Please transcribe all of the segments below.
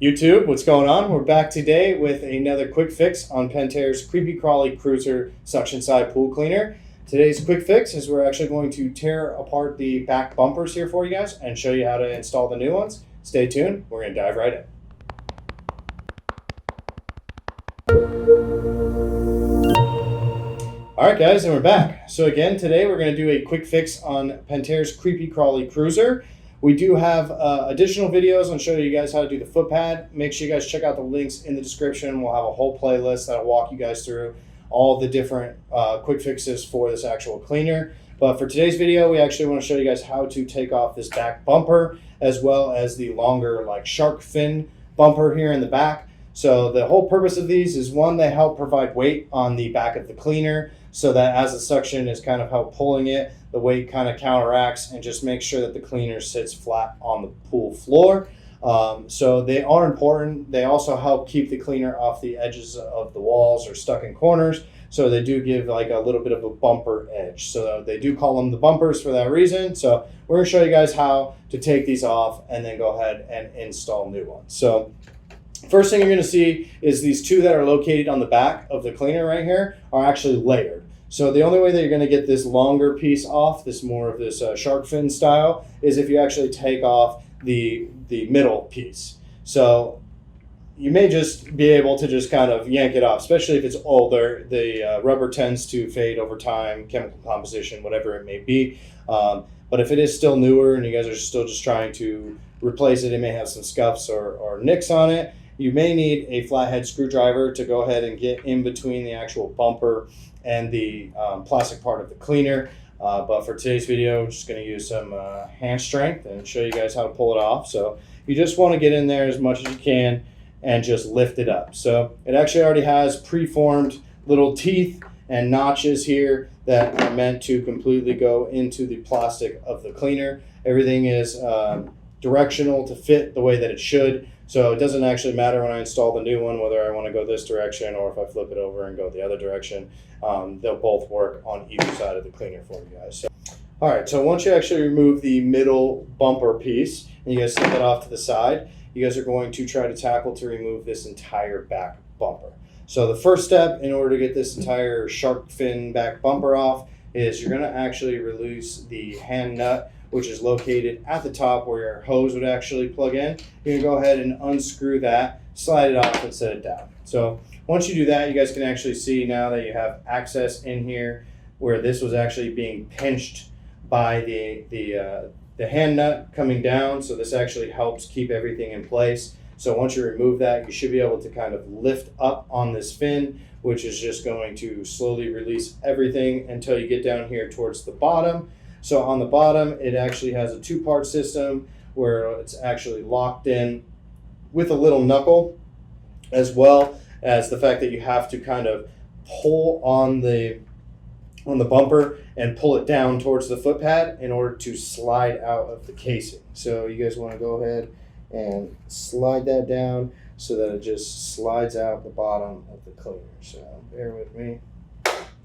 YouTube, what's going on? We're back today with another quick fix on Pentair's Kreepy Krauly Kruiser suction side pool cleaner. Today's quick fix is we're actually going to tear apart the back bumpers here for you guys and show you how to install the new ones. Stay tuned, we're going to dive right in. Alright guys, and we're back. So again, today we're going to do a quick fix on Pentair's Kreepy Krauly Kruiser. We do have additional videos on showing you guys how to do the foot pad. Make sure you guys check out the links in the description. We'll have a whole playlist that'll walk you guys through all the different quick fixes for this actual cleaner. But for today's video, we actually want to show you guys how to take off this back bumper as well as the longer like shark fin bumper here in the back. So the whole purpose of these is one, they help provide weight on the back of the cleaner so that as the suction is kind of help pulling it, the weight kind of counteracts and just make sure that the cleaner sits flat on the pool floor. So they are important. They also help keep the cleaner off the edges of the walls or stuck in corners. So they do give like a little bit of a bumper edge. So they do call them the bumpers for that reason. So we're gonna show you guys how to take these off and then go ahead and install new ones. So first thing you're going to see is these two that are located on the back of the cleaner right here are actually layered. So the only way that you're going to get this longer piece off, this more of this shark fin style, is if you actually take off the middle piece. So you may just be able to just kind of yank it off, especially if it's older. The rubber tends to fade over time, chemical composition, whatever it may be. But if it is still newer and you guys are still just trying to replace it, it may have some scuffs or nicks on it. You may need a flathead screwdriver to go ahead and get in between the actual bumper and the plastic part of the cleaner. But for today's video, I'm just going to use some hand strength and show you guys how to pull it off. So you just want to get in there as much as you can and just lift it up. So it actually already has preformed little teeth and notches here that are meant to completely go into the plastic of the cleaner. Everything is directional to fit the way that it should. So it doesn't actually matter when I install the new one whether I want to go this direction or if I flip it over and go the other direction. They'll both work on either side of the cleaner for you guys. So, all right, so once you actually remove the middle bumper piece and you guys slip it off to the side, you guys are going to try to tackle to remove this entire back bumper. So the first step in order to get this entire shark fin back bumper off is you're going to actually release the hand nut, which is located at the top where your hose would actually plug in. You're gonna go ahead and unscrew that, slide it off and set it down. So once you do that, you guys can actually see now that you have access in here where this was actually being pinched by the hand nut coming down. So this actually helps keep everything in place. So once you remove that, you should be able to kind of lift up on this fin, which is just going to slowly release everything until you get down here towards the bottom. So on the bottom, it actually has a two-part system where it's actually locked in with a little knuckle, as well as the fact that you have to kind of pull on the bumper and pull it down towards the foot pad in order to slide out of the casing. So you guys want to go ahead and slide that down so that it just slides out the bottom of the cleaner. So bear with me.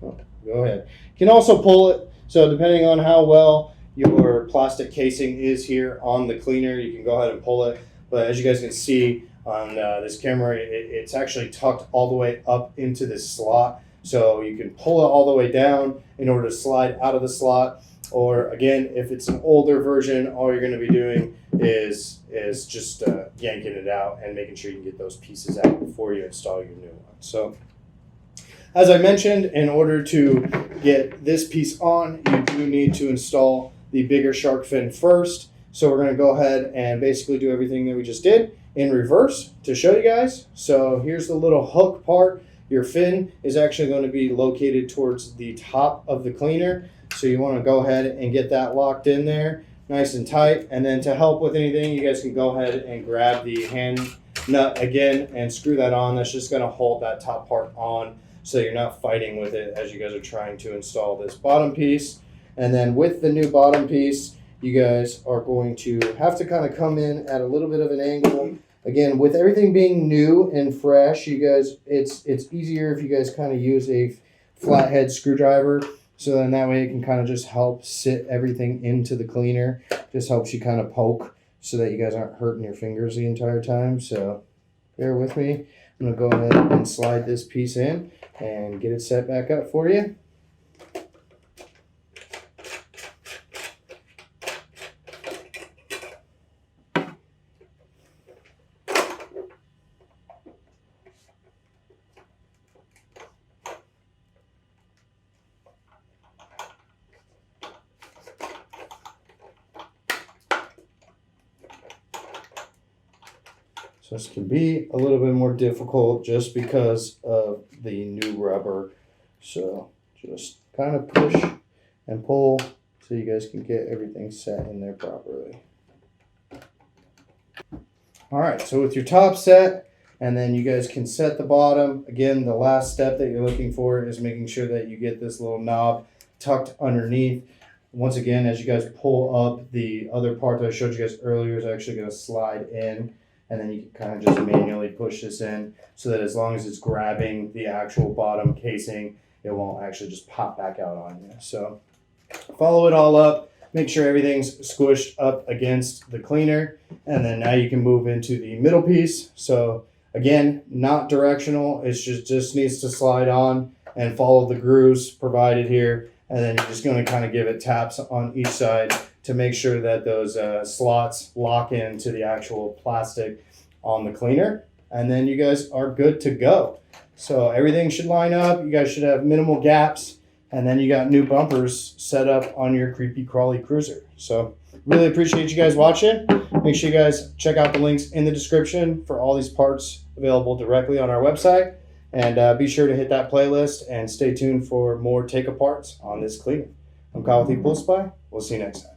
Oh, go ahead. You can also pull it. So depending on how well your plastic casing is here on the cleaner, you can go ahead and pull it. But as you guys can see on this camera, it's actually tucked all the way up into this slot. So you can pull it all the way down in order to slide out of the slot. Or again, if it's an older version, all you're going to be doing is just yanking it out and making sure you can get those pieces out before you install your new one. So as I mentioned, in order to get this piece on, you do need to install the bigger shark fin first. So we're going to go ahead and basically do everything that we just did in reverse to show you guys. So here's the little hook part. Your fin is actually going to be located towards the top of the cleaner. So you want to go ahead and get that locked in there nice and tight. And then to help with anything, you guys can go ahead and grab the hand nut again and screw that on. That's just going to hold that top part on, so you're not fighting with it as you guys are trying to install this bottom piece. And then with the new bottom piece, you guys are going to have to kind of come in at a little bit of an angle. Again, with everything being new and fresh, you guys, it's easier if you guys kind of use a flathead screwdriver. So then that way it can kind of just help sit everything into the cleaner. Just helps you kind of poke so that you guys aren't hurting your fingers the entire time. So bear with me. I'm going to go ahead and slide this piece in and get it set back up for you. So this can be a little bit more difficult just because of the new rubber. So just kind of push and pull so you guys can get everything set in there properly. All right, so with your top set, and then you guys can set the bottom. Again, the last step that you're looking for is making sure that you get this little knob tucked underneath. Once again, as you guys pull up, the other part that I showed you guys earlier is actually going to slide in. And then you can kind of just manually push this in so that as long as it's grabbing the actual bottom casing, it won't actually just pop back out on you. So follow it all up, make sure everything's squished up against the cleaner, and then now you can move into the middle piece. So again, not directional, it just needs to slide on and follow the grooves provided here. And then you're just going to kind of give it taps on each side to make sure that those slots lock into the actual plastic on the cleaner. And then you guys are good to go. So everything should line up. You guys should have minimal gaps. And then you got new bumpers set up on your Kreepy Krauly Kruiser. So really appreciate you guys watching. Make sure you guys check out the links in the description for all these parts available directly on our website. And be sure to hit that playlist and stay tuned for more take-aparts on this cleaner. I'm Kyle with ePoolSupply. We'll see you next time.